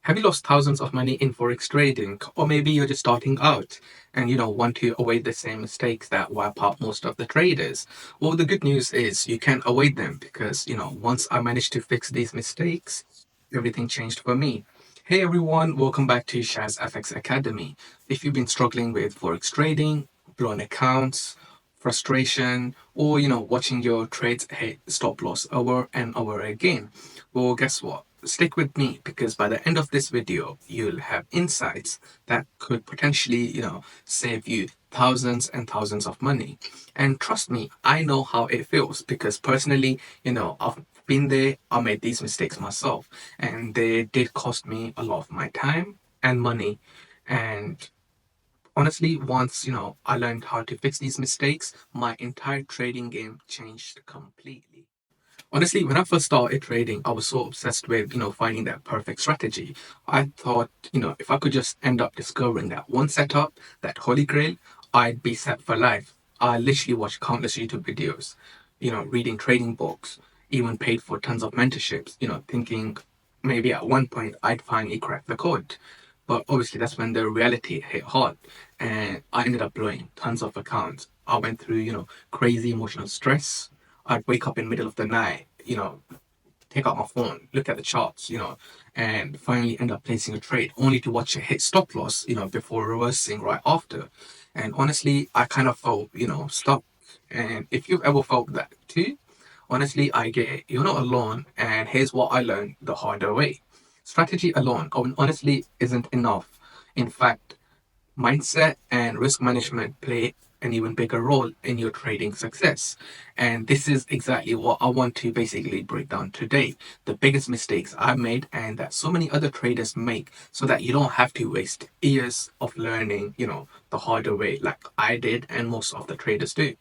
Have you lost thousands of money in Forex trading? Or maybe you're just starting out and want to avoid the same mistakes that wipe out most of the traders. Well, the good news is you can avoid them because, once I managed to fix these mistakes, everything changed for me. Hey everyone, welcome back to Shaz FX Academy. If you've been struggling with Forex trading, blown accounts, frustration, or watching your trades hit stop loss over and over again, well, guess what? Stick with me because by the end of this video, you'll have insights that could potentially, save you thousands and thousands of money. And trust me, I know how it feels because personally, I've been there, I made these mistakes myself, and they did cost me a lot of my time and money. And honestly, once, I learned how to fix these mistakes, my entire trading game changed completely. Honestly, when I first started trading, I was so obsessed with, finding that perfect strategy. I thought, if I could just end up discovering that one setup, that holy grail, I'd be set for life. I literally watched countless YouTube videos, reading trading books, even paid for tons of mentorships, thinking maybe at one point I'd finally crack the code. But obviously, that's when the reality hit hard, and I ended up blowing tons of accounts. I went through, crazy emotional stress. I'd wake up in the middle of the night, take out my phone, look at the charts, and finally end up placing a trade only to watch it hit stop loss, before reversing right after. And honestly, I kind of felt, stuck. And if you've ever felt that too, honestly, I get it. You're not alone. And here's what I learned the harder way. Strategy alone, honestly, isn't enough. In fact, mindset and risk management play an even bigger role in your trading success. And this is exactly what I want to basically break down today. The biggest mistakes I made and that so many other traders make so that you don't have to waste years of learning, the harder way like I did and most of the traders do.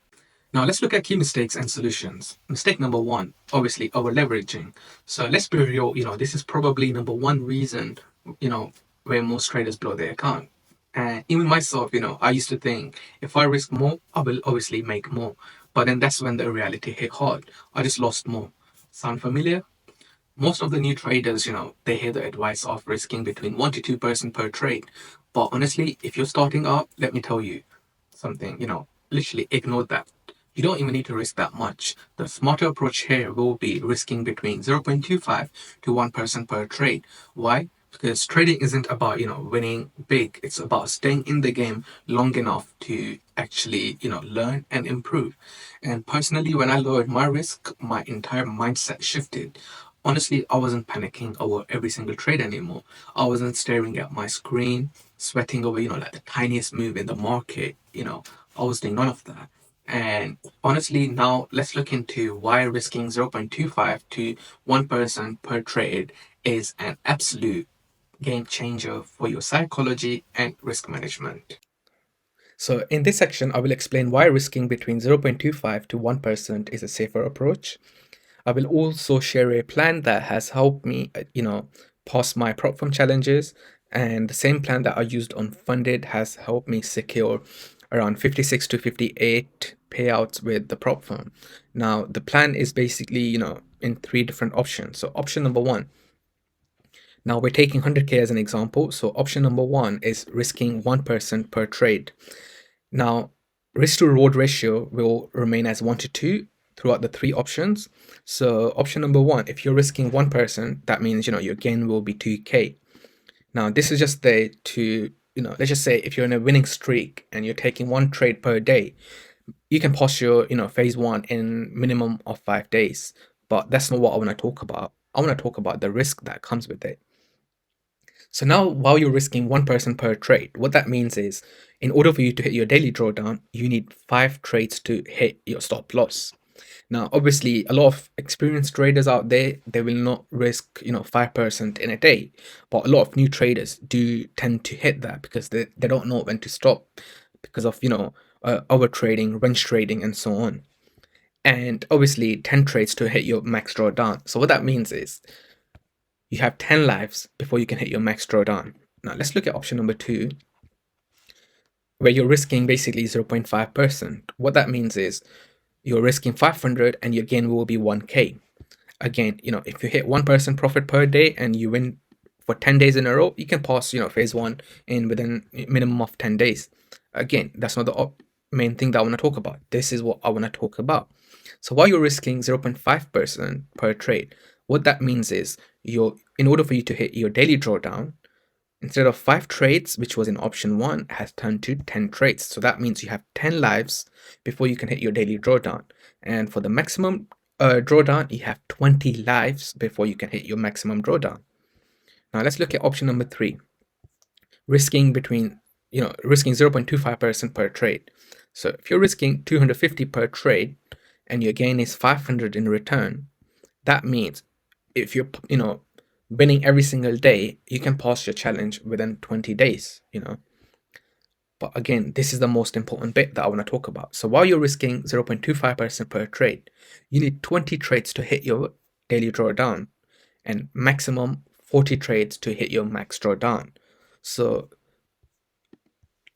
Now let's look at key mistakes and solutions. Mistake number one, obviously over leveraging. So let's be real, this is probably number one reason, you know, where most traders blow their account. And even myself, I used to think if I risk more, I will obviously make more. But then that's when the reality hit hard. I just lost more. Sound familiar? Most of the new traders, they hear the advice of risking between 1 to 2% per trade. But honestly, if you're starting out, let me tell you something, literally ignore that. You don't even need to risk that much. The smarter approach here will be risking between 0.25 to 1% per trade. Why? Because trading isn't about, winning big. It's about staying in the game long enough to actually, learn and improve. And personally, when I lowered my risk, my entire mindset shifted. Honestly, I wasn't panicking over every single trade anymore. I wasn't staring at my screen, sweating over, like the tiniest move in the market. I was doing none of that. And honestly, now let's look into why risking 0.25 to 1% per trade is an absolute game changer for your psychology and risk management. So, in this section, I will explain why risking between 0.25 to 1% is a safer approach. I will also share a plan that has helped me, pass my prop firm challenges. And the same plan that I used on Funded has helped me secure around 56 to 58 payouts with the prop firm. Now, the plan is basically, in three different options. So, option number one, now we're taking 100K as an example. So, option number one is risking 1% per trade. Now, risk to reward ratio will remain as 1 to 2 throughout the three options. So option number one, if you're risking 1%, that means, your gain will be 2K. Now, this is just there to, let's just say if you're in a winning streak and you're taking one trade per day, you can pause your, phase one in minimum of 5 days. But that's not what I want to talk about. I want to talk about the risk that comes with it. So now, while you're risking 1% per trade, what that means is in order for you to hit your daily drawdown, you need 5 trades to hit your stop loss. Now, obviously, a lot of experienced traders out there, they will not risk, 5% in a day. But a lot of new traders do tend to hit that because they don't know when to stop because of, over trading, range trading, and so on. And obviously, 10 trades to hit your max drawdown. So what that means is you have 10 lives before you can hit your max drawdown. Now, let's look at option number two, where you're risking basically 0.5%. What that means is you're risking 500 and your gain will be 1K. Again, if you hit 1% profit per day and you win for 10 days in a row, you can pass, phase one in within minimum of 10 days. Again, that's not the main thing that I want to talk about. This is what I want to talk about. So while you're risking 0.5% per trade, what that means is in order for you to hit your daily drawdown, instead of 5 trades, which was in option 1, has turned to 10 trades. So that means you have 10 lives before you can hit your daily drawdown. And for the maximum drawdown, you have 20 lives before you can hit your maximum drawdown. Now let's look at option number 3, risking 0.25% per trade. So if you're risking 250 per trade and your gain is 500 in return, that means if you're winning every single day, you can pass your challenge within 20 days. But again, this is the most important bit that I want to talk about. So while you're risking 0.25% per trade, you need 20 trades to hit your daily drawdown and maximum 40 trades to hit your max drawdown. So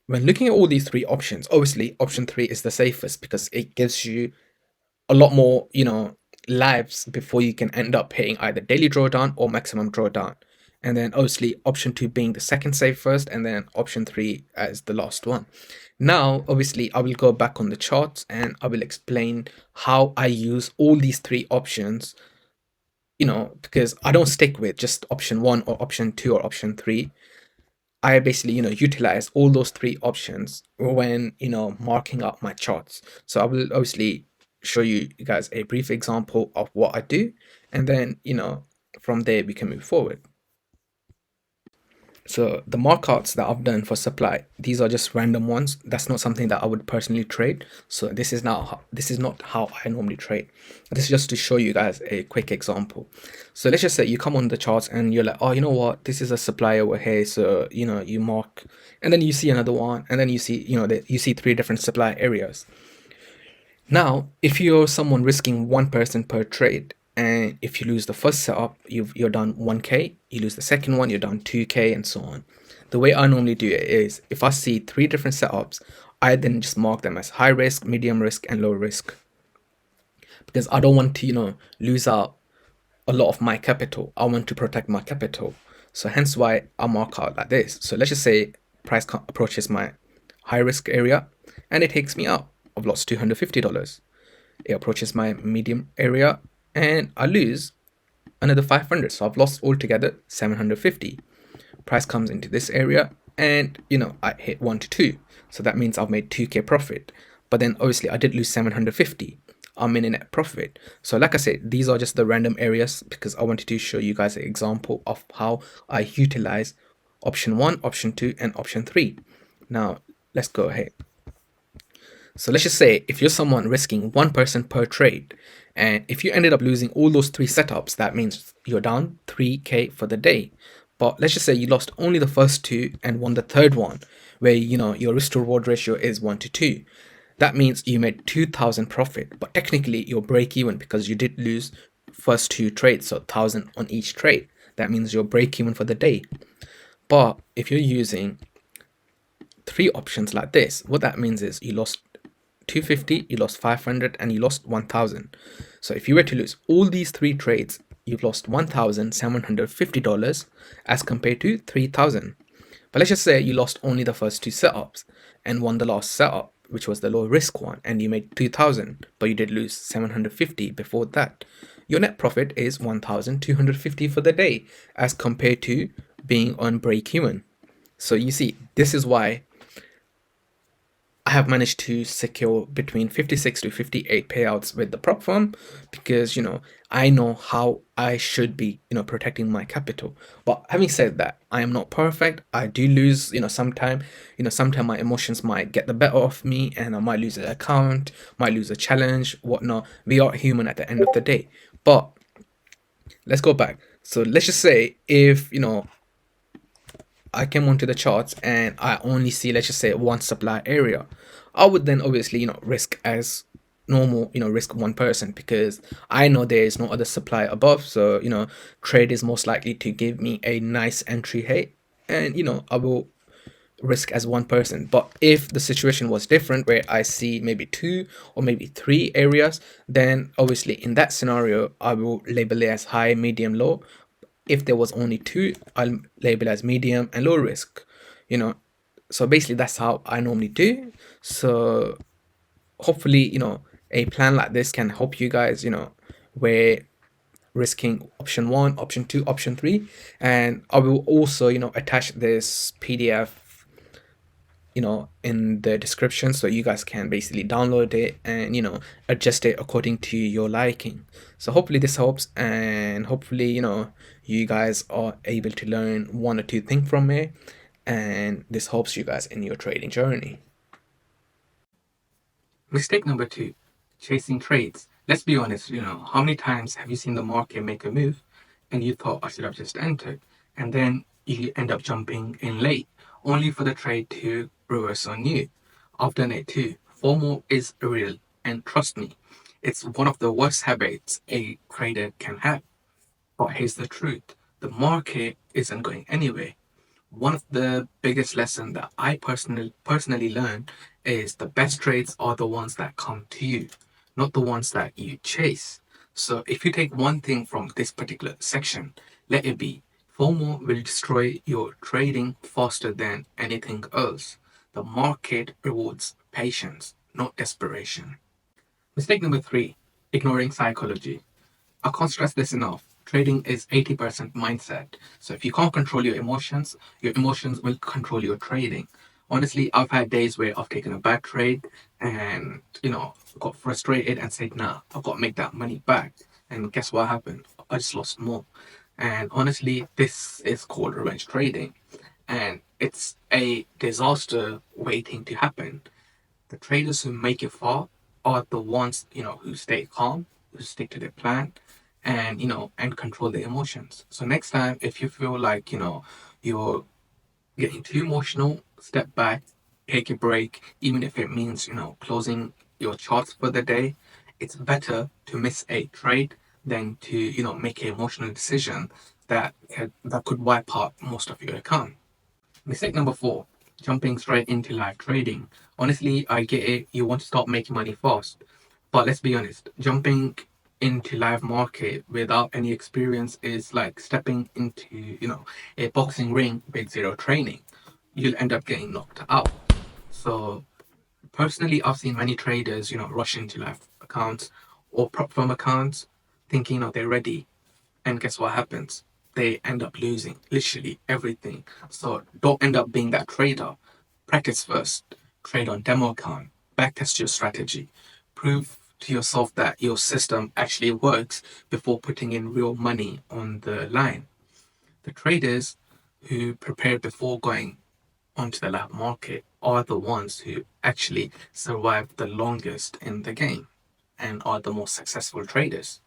when looking at all these 3 options, obviously option 3 is the safest because it gives you a lot more, lives before you can end up hitting either daily drawdown or maximum drawdown. And then obviously option 2 being the second safest, and then option 3 as the last one. Now, obviously, I will go back on the charts and I will explain how I use all these 3 options, because I don't stick with just option 1 or option 2 or option 3. I basically, utilize all those 3 options when, marking up my charts. So I will obviously show you guys a brief example of what I do, and then, from there we can move forward. So the markouts that I've done for supply, these are just random ones. That's not something that I would personally trade. So this is not how I normally trade. This is just to show you guys a quick example. So let's just say you come on the charts and you're like, oh, you know what? This is a supply over here. So, you mark, and then you see another one, and then you see, you see 3 different supply areas. Now, if you're someone risking 1% per trade, and if you lose the first setup, you're down 1k, you lose the second one, you're down 2k, and so on. The way I normally do it is, if I see 3 different setups, I then just mark them as high risk, medium risk, and low risk, because I don't want to, lose out a lot of my capital. I want to protect my capital. So hence why I mark out like this. So let's just say price approaches my high risk area and it takes me out. I've lost $250. It approaches my medium area and I lose another 500. So I've lost altogether 750. Price comes into this area and I hit 1 to 2. So that means I've made 2k profit. But then obviously I did lose 750. I'm in a net profit. So like I said, these are just the random areas because I wanted to show you guys an example of how I utilize option 1, option 2, and option 3. Now let's go ahead. So let's just say if you're someone risking 1% per trade, and if you ended up losing all those 3 setups, that means you're down 3k for the day. But let's just say you lost only the first 2 and won the third one, where your risk to reward ratio is 1 to 2. That means you made 2,000 profit, but technically you're break even because you did lose first 2 trades, so 1,000 on each trade. That means you're break even for the day. But if you're using 3 options like this, what that means is you lost 250, you lost 500, and you lost 1,000. So if you were to lose all these 3 trades, you've lost $1,750 as compared to 3,000. But let's just say you lost only the first 2 setups and won the last setup, which was the low risk one, and you made 2,000, but you did lose 750 before that. Your net profit is 1,250 for the day as compared to being on break even. So you see, this is why I have managed to secure between 56 to 58 payouts with the prop firm because, I know how I should be, protecting my capital. But having said that, I am not perfect. I do lose, sometimes my emotions might get the better of me and I might lose an account, might lose a challenge, whatnot. We are human at the end of the day. But let's go back. So let's just say if, I came onto the charts and I only see, let's just say, 1 supply area, I would then obviously, risk as normal, risk 1% because I know there is no other supply above. So, trade is most likely to give me a nice entry hit and, I will risk as 1%. But if the situation was different where I see maybe 2 or maybe 3 areas, then obviously in that scenario, I will label it as high, medium, low. If there was only two, I'll label as medium and low risk, you know. So basically that's how I normally do. So hopefully, a plan like this can help you guys, where risking option one, option two, option three. And I will also, attach this PDF, in the description, so you guys can basically download it and, adjust it according to your liking. So hopefully this helps, and hopefully, you guys are able to learn one or two things from it, and this helps you guys in your trading journey. Mistake number two, chasing trades. Let's be honest, how many times have you seen the market make a move and you thought I should have just entered? And then you end up jumping in late, only for the trade to reverse on you. I've done it too. FOMO is real, and trust me, it's one of the worst habits a trader can have. But here's the truth, the market isn't going anywhere. One of the biggest lessons that I personally learned is the best trades are the ones that come to you, not the ones that you chase. So if you take one thing from this particular section, let it be FOMO will destroy your trading faster than anything else. The market rewards patience, not desperation. Mistake number three, ignoring psychology. I can't stress this enough. Trading is 80% mindset. So if you can't control your emotions will control your trading. Honestly, I've had days where I've taken a bad trade and, got frustrated and said, nah, I've got to make that money back. And guess what happened? I just lost more. And honestly, this is called revenge trading. And it's a disaster waiting to happen. The traders who make it far are the ones, who stay calm, who stick to their plan, and, and control their emotions. So next time, if you feel like, you're getting too emotional, step back, take a break, even if it means, closing your charts for the day. It's better to miss a trade than to, make an emotional decision that could wipe out most of your account. Mistake number four, jumping straight into live trading. Honestly, I get it. You want to start making money fast. But let's be honest, jumping into live market without any experience is like stepping into, a boxing ring with zero training. You'll end up getting knocked out. So personally, I've seen many traders, rush into live accounts or prop firm accounts thinking, they're ready, and guess what happens? They end up losing literally everything. So don't end up being that trader. Practice first. Trade on demo account. Backtest your strategy. Prove to yourself that your system actually works before putting in real money on the line. The traders who prepare before going onto the lab market are the ones who actually survive the longest in the game and are the most successful traders.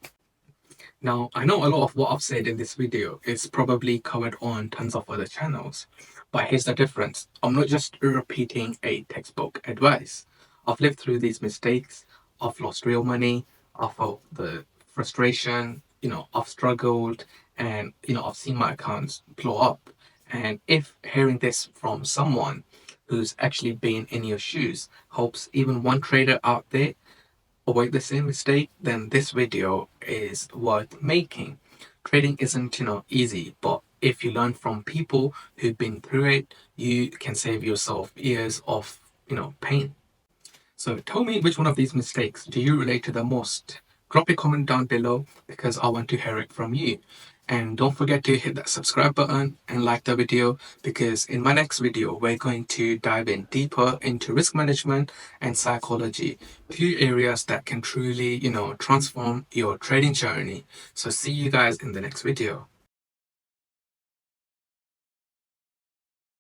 Now, I know a lot of what I've said in this video is probably covered on tons of other channels, but here's the difference. I'm not just repeating a textbook advice. I've lived through these mistakes, I've lost real money, I've felt the frustration, I've struggled, and, I've seen my accounts blow up. And if hearing this from someone who's actually been in your shoes helps even one trader out there avoid the same mistake, then this video is worth making. Trading isn't, easy, but if you learn from people who've been through it, you can save yourself years of, pain. So tell me, which one of these mistakes do you relate to the most? Drop a comment down below because I want to hear it from you. And don't forget to hit that subscribe button and like the video, because in my next video, we're going to dive in deeper into risk management and psychology, two areas that can truly, transform your trading journey. So see you guys in the next video.